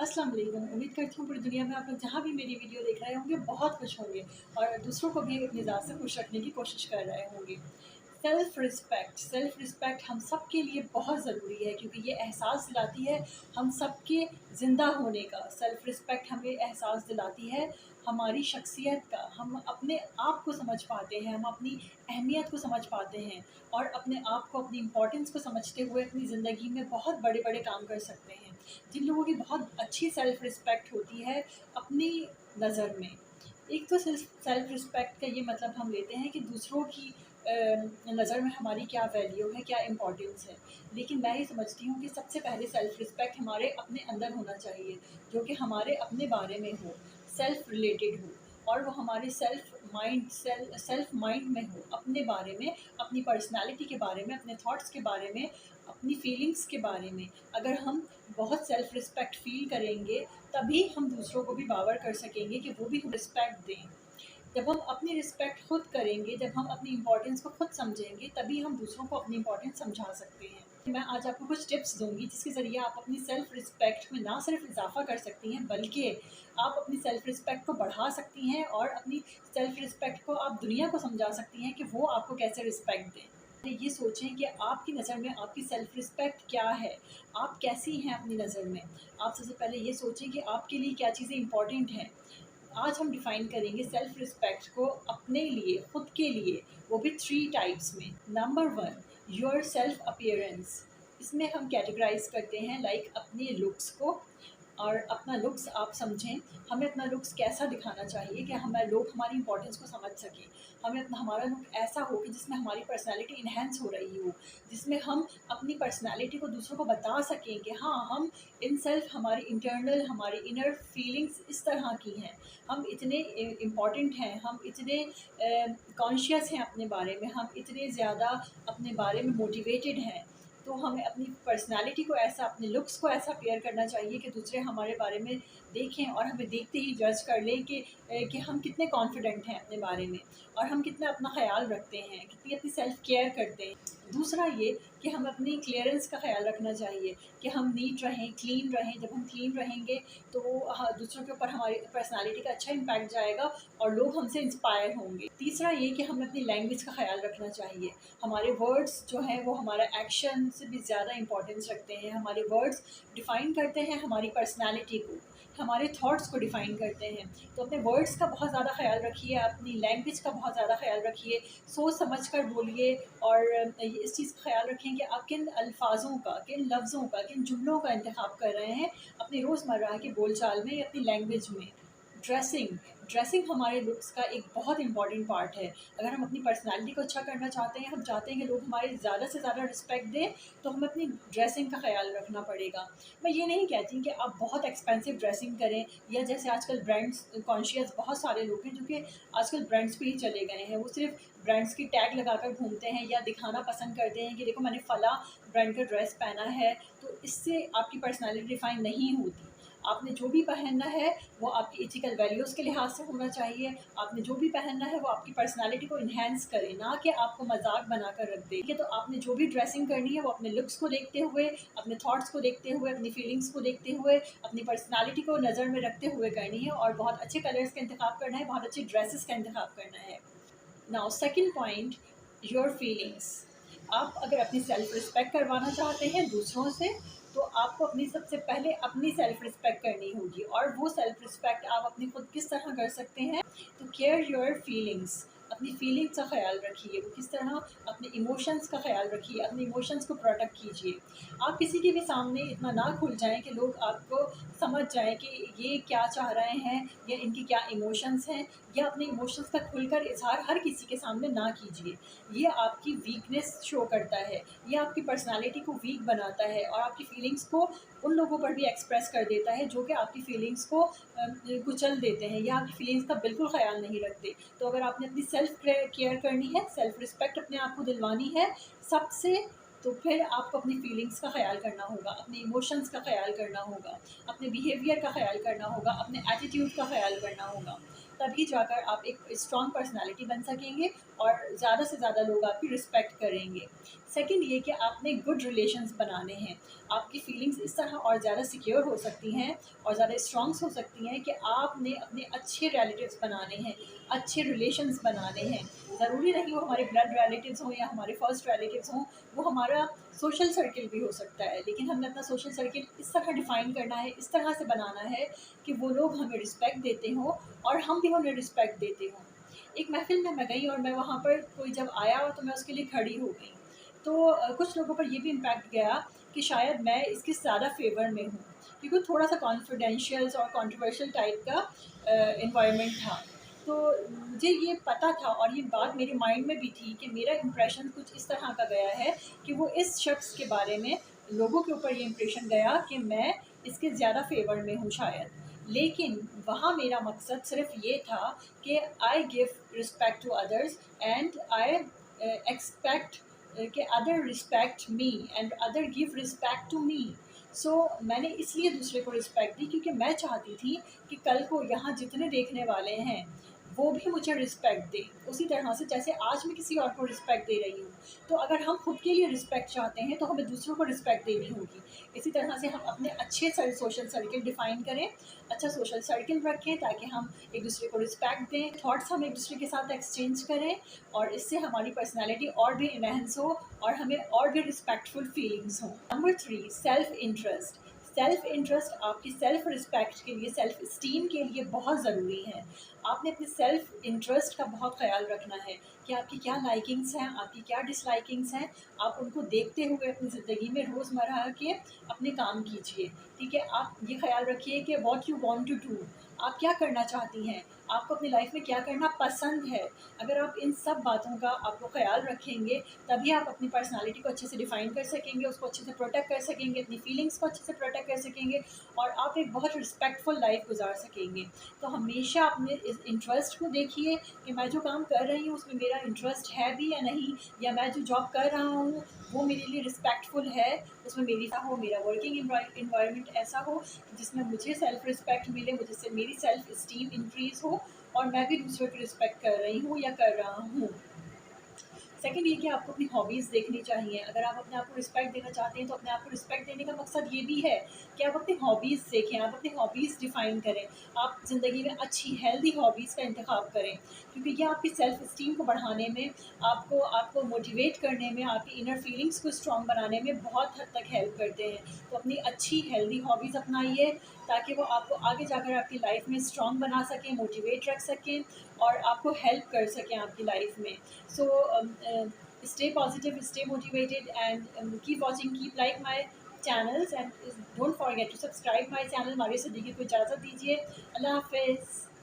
अस्सलाम वालेकुम। उम्मीद करती हूँ पूरी दुनिया में आप लोग जहाँ भी मेरी वीडियो देख रहे होंगे बहुत खुश होंगे और दूसरों को भी अपनी ज़ात से खुश रखने की कोशिश कर रहे होंगे। सेल्फ़ रिस्पेक्ट हम सब के लिए बहुत ज़रूरी है क्योंकि ये एहसास दिलाती है हम सब के ज़िंदा होने का। सेल्फ़ रिस्पेक्ट हमें एहसास दिलाती है हमारी शख्सियत का। हम अपने आप को समझ पाते हैं, हम अपनी अहमियत को समझ पाते हैं और अपने आप को, अपनी इम्पोर्टेंस को समझते हुए अपनी ज़िंदगी में बहुत बड़े-बड़े काम कर सकते हैं। जिन लोगों की बहुत अच्छी सेल्फ़ रिस्पेक्ट होती है अपनी नज़र में। एक तो सेल्फ़ रिस्पेक्ट का ये मतलब हम लेते हैं कि दूसरों की नज़र में हमारी क्या वैल्यू है, क्या इम्पोर्टेंस है। लेकिन मैं ये समझती हूँ कि सबसे पहले सेल्फ़ रिस्पेक्ट हमारे अपने अंदर होना चाहिए, जो कि हमारे अपने बारे में हो, सेल्फ़ रिलेटेड हो और वो हमारे सेल्फ़ माइंड में हो, अपने बारे में, अपनी पर्सनैलिटी के बारे में, अपने थॉट्स के बारे में, अपनी फीलिंग्स के बारे में। अगर हम बहुत सेल्फ़ रिस्पेक्ट फ़ील करेंगे, तभी हम दूसरों को भी बावर कर सकेंगे कि वो भी रिस्पेक्ट दें। जब हम अपनी रिस्पेक्ट खुद करेंगे, जब हम अपनी इम्पोर्टेंस को खुद समझेंगे, तभी हम दूसरों को अपनी इम्पोर्टेंस समझा सकते हैं। मैं आज आपको कुछ टिप्स दूँगी, जिसके ज़रिए आप अपनी सेल्फ़ रिस्पेक्ट में ना सिर्फ़ इज़ाफ़ा कर सकती हैं, बल्कि आप अपनी सेल्फ़ रिस्पेक्ट को बढ़ा सकती हैं और अपनी सेल्फ़ रिस्पेक्ट को आप दुनिया को समझा सकती हैं कि वो आपको कैसे रिस्पेक्ट दें। ये सोचें कि आपकी नज़र में आपकी सेल्फ़ रिस्पेक्ट क्या है? आप कैसी हैं अपनी नज़र में? आप सबसे पहले ये सोचें कि आपके लिए क्या चीज़ें इम्पोर्टेंट हैं। आज हम डिफ़ाइन करेंगे सेल्फ़ रिस्पेक्ट को अपने लिए, खुद के लिए, वो भी 3 टाइप्स में। Number 1 your self appearance. इसमें हम कैटेगराइज़ करते हैं लाइक अपने लुक्स को और अपना लुक्स आप समझें, हमें अपना लुक्स कैसा दिखाना चाहिए कि हमें लोग हमारी इम्पोर्टेंस को समझ सकें। हमारा लुक ऐसा हो कि जिसमें हमारी पर्सनैलिटी इन्हेंस हो रही हो, जिसमें हम अपनी पर्सनैलिटी को दूसरों को बता सकें कि हाँ, हम इन सेल्फ़ हमारी इंटरनल, हमारी इनर फीलिंग्स इस तरह की हैं। हम इतने इम्पॉर्टेंट हैं, हम इतने कॉन्शियस हैं अपने बारे में, हम इतने ज़्यादा अपने बारे में मोटिवेटेड हैं। तो हमें अपनी पर्सनैलिटी को ऐसा, अपने लुक्स को ऐसा पेयर करना चाहिए कि दूसरे हमारे बारे में देखें और हमें देखते ही जज कर लें कि हम कितने कॉन्फिडेंट हैं अपने बारे में और हम कितना अपना ख़्याल रखते हैं, कितनी अपनी सेल्फ़ केयर करते हैं। दूसरा ये कि हमें अपनी क्लीयरेंस का ख़्याल रखना चाहिए कि हम नीट रहें, क्लीन रहें। जब हम क्लीन रहेंगे तो दूसरों के ऊपर हमारी पर्सनैलिटी का अच्छा इम्पैक्ट जाएगा और लोग हमसे इंस्पायर होंगे। तीसरा ये कि हमें अपनी लैंग्वेज का ख़्याल रखना चाहिए। हमारे वर्ड्स जो हैं वो हमारा एक्शन से भी ज़्यादा इम्पोर्टेंस रखते हैं। हमारे वर्ड्स डिफ़ाइन करते हैं हमारी पर्सनैलिटी को, हमारे थॉट्स को डिफ़ाइन करते हैं। तो अपने वर्ड्स का बहुत ज़्यादा ख़्याल रखिए, अपनी लैंग्वेज का बहुत ज़्यादा ख़्याल रखिए, सोच समझ कर बोलिए और इस चीज़ का ख़्याल रखें कि आप किन अल्फ़ाज़ों का, किन लफ्ज़ों का, किन जुमलों का इंतख़ाब कर रहे हैं अपनी रोज़मर्रा के बोलचाल में या अपनी लैंग्वेज में। ड्रेसिंग ड्रेसिंग हमारे लुक्स का एक बहुत इम्पॉर्टेंट पार्ट है। अगर हम अपनी पर्सनैलिटी को अच्छा करना चाहते हैं, हम चाहते हैं कि लोग हमारी ज़्यादा से ज़्यादा रिस्पेक्ट दें, तो हमें अपनी ड्रेसिंग का ख़्याल रखना पड़ेगा। मैं ये नहीं कहती कि आप बहुत एक्सपेंसिव ड्रेसिंग करें या जैसे आजकल ब्रांड्स कॉन्शियस बहुत सारे लोग हैं जो कि आजकल ब्रांड्स पे ही चले गए हैं। वो सिर्फ़ ब्रांड्स की टैग लगाकर घूमते हैं या दिखाना पसंद करते हैं कि देखो मैंने फलाँ ब्रांड का ड्रेस पहना है, तो इससे आपकी पर्सनैलिटी डिफ़ाइन नहीं होती। आपने जो भी पहनना है वो आपकी एथिकल वैल्यूज़ के लिहाज से होना चाहिए। आपने जो भी पहनना है वो आपकी पर्सनैलिटी को एनहांस करे, ना कि आपको मज़ाक बनाकर रख दे। ठीक है, तो आपने जो भी ड्रेसिंग करनी है वो अपने लुक्स को देखते हुए, अपने थॉट्स को देखते हुए, अपनी फीलिंग्स को देखते हुए, अपनी पर्सनैलिटी को नज़र में रखते हुए करनी है और बहुत अच्छे कलर्स का इंतख़ाब करना है, बहुत अच्छी ड्रेसेस का इंतख़ाब करना है। Now second point, your feelings. आप अगर अपनी सेल्फ रिस्पेक्ट करवाना चाहते हैं दूसरों से, तो आपको अपनी सबसे पहले अपनी सेल्फ रिस्पेक्ट करनी होगी और वो सेल्फ रिस्पेक्ट आप अपनी खुद किस तरह कर सकते हैं, तो केयर योर फीलिंग्स। अपनी फीलिंग्स का ख़्याल रखिए, वो किस तरह, अपने इमोशंस का ख़्याल रखिए, अपने इमोशंस को प्रोटेक्ट कीजिए। आप किसी के भी सामने इतना ना खुल जाएँ कि लोग आपको समझ जाएँ कि ये क्या चाह रहे हैं या इनकी क्या इमोशंस हैं, या अपने इमोशंस का खुलकर इज़हार हर किसी के सामने ना कीजिए। ये आपकी वीकनेस शो करता है, ये आपकी पर्सनैलिटी को वीक बनाता है और आपकी फीलिंग्स को उन लोगों पर भी एक्सप्रेस कर देता है जो कि आपकी फीलिंग्स को कुचल देते हैं या आपकी फीलिंग्स का बिल्कुल ख़्याल नहीं रखते। तो अगर आपने अपनी सेल्फ केयर करनी है, सेल्फ रिस्पेक्ट अपने आप को दिलवानी है सबसे, तो फिर आपको अपनी फीलिंग्स का ख़्याल करना होगा, अपने इमोशंस का ख़्याल करना होगा, अपने बिहेवियर का ख़्याल करना होगा, अपने एटीट्यूड का ख़्याल करना होगा। तभी जाकर आप एक स्ट्रॉन्ग पर्सनैलिटी बन सकेंगे और ज़्यादा से ज़्यादा लोग आपकी रिस्पेक्ट करेंगे। सेकंड ये कि आपने गुड रिलेशंस बनाने हैं। आपकी फीलिंग्स इस तरह और ज़्यादा सिक्योर हो सकती हैं और ज़्यादा स्ट्रॉन्ग्स हो सकती हैं कि आपने अपने अच्छे रिलेटिव्स बनाने हैं, अच्छे रिलेशंस बनाने हैं। ज़रूरी नहीं वो हमारे ब्लड रिलेटिव्स हों या हमारे फर्स्ट रिलेटिव्स हों, वो हमारा सोशल सर्किल भी हो सकता है, लेकिन हमें अपना सोशल सर्किल इस तरह डिफ़ाइन करना है, इस तरह से बनाना है कि वो लोग हमें रिस्पेक्ट देते हों और हम भी उन्हें रिस्पेक्ट देते हों। एक महफ़िल में मैं गई और मैं वहाँ पर कोई जब आया तो मैं उसके लिए खड़ी हो गई। तो कुछ लोगों पर ये भी इम्पैक्ट गया कि शायद मैं इसके ज़्यादा फ़ेवर में हूँ, क्योंकि थोड़ा-सा कॉन्फिडेंशियल और कंट्रोवर्शियल टाइप का एनवायरनमेंट था। तो मुझे ये पता था और ये बात मेरे माइंड में भी थी कि मेरा इम्प्रेशन कुछ इस तरह का गया है कि वो इस शख्स के बारे में लोगों के ऊपर ये इम्प्रेशन गया कि मैं इसके ज़्यादा फ़ेवर में हूँ शायद। लेकिन वहाँ मेरा मकसद सिर्फ़ ये था कि I give respect to others and I expect कि other respect me and other give respect to me. So मैंने इसलिए दूसरे को रिस्पेक्ट दी क्योंकि मैं चाहती थी कि कल को यहाँ जितने देखने वाले हैं वो भी मुझे रिस्पेक्ट दें उसी तरह से जैसे आज मैं किसी और को रिस्पेक्ट दे रही हूँ। तो अगर हम खुद के लिए रिस्पेक्ट चाहते हैं तो हमें दूसरों को रिस्पेक्ट देनी होगी। इसी तरह से हम अपने अच्छे सोशल सर्किल डिफ़ाइन करें, अच्छा सोशल सर्किल रखें ताकि हम एक दूसरे को रिस्पेक्ट दें, थॉट्स हम एक दूसरे के साथ एक्सचेंज करें और इससे हमारी पर्सनैलिटी और भी इनहेंस हो और हमें और भी रिस्पेक्टफुल फीलिंग्स हों। Number 3, self interest. Self interest आपकी सेल्फ रिस्पेक्ट के लिए, सेल्फ इस्टीम के लिए बहुत ज़रूरी है। आपने अपने सेल्फ इंटरेस्ट का बहुत ख्याल रखना है कि आपकी क्या लाइकिंग्स हैं, आपकी क्या डिसलाइकिंग्स हैं। आप उनको देखते हुए अपनी ज़िंदगी में रोज़मर्रा के अपने काम कीजिए, ठीक है। आप ये ख्याल रखिए कि what you want to do, आप क्या करना चाहती हैं, आपको अपनी लाइफ में क्या करना पसंद है। अगर आप इन सब बातों का आपको ख्याल रखेंगे तभी आप अपनी पर्सनालिटी को अच्छे से डिफ़ाइन कर सकेंगे, उसको अच्छे से प्रोटेक्ट कर सकेंगे, अपनी फीलिंग्स को अच्छे से प्रोटेक्ट कर सकेंगे और आप एक बहुत रिस्पेक्टफुल लाइफ गुजार सकेंगे। तो हमेशा अपने इस इंटरेस्ट को देखिए कि मैं जो काम कर रही हूँ उसमें मेरा इंटरेस्ट है भी या नहीं, या मैं जो जॉब कर रहा हूँ वो मेरे लिए रिस्पेक्टफुल है, उसमें मेरा वर्किंग इन्वायरमेंट ऐसा हो जिसमें मुझे सेल्फ रिस्पेक्ट मिले, मुझे से मेरी सेल्फ इस्टीम इंक्रीज़ हो और मैं भी दूसरों की रिस्पेक्ट कर रही हूँ या कर रहा हूँ। सेकंड ये कि आपको अपनी हॉबीज़ देखनी चाहिए। अगर आप अपने आप को रिस्पेक्ट देना चाहते हैं तो अपने आप को रिस्पेक्ट देने का मकसद ये भी है कि आप अपनी हॉबीज़ देखें, आप अपनी हॉबीज़ डिफ़ाइन करें। आप ज़िंदगी में अच्छी हेल्दी हॉबीज़ का इंतख़ाब करें, क्योंकि ये आपकी सेल्फ इस्टीम को बढ़ाने में, आपको आपको मोटिवेट करने में, आपकी इनर फीलिंग्स को स्ट्रॉन्ग बनाने में बहुत हद तक हेल्प करते हैं। तो अपनी अच्छी हेल्दी हॉबीज़ अपनाइए ताकि वो आपको आगे जाकर आपकी लाइफ में स्ट्रॉन्ग बना सकें, मोटिवेट रख सकें और आपको हेल्प कर सकें आपकी लाइफ में। So stay positive, stay motivated, and keep watching, keep like my channels, and don't forget to subscribe my channel. Maria Siddiqui को इजाज़त दीजिए। अल्लाह हाफ़िज़।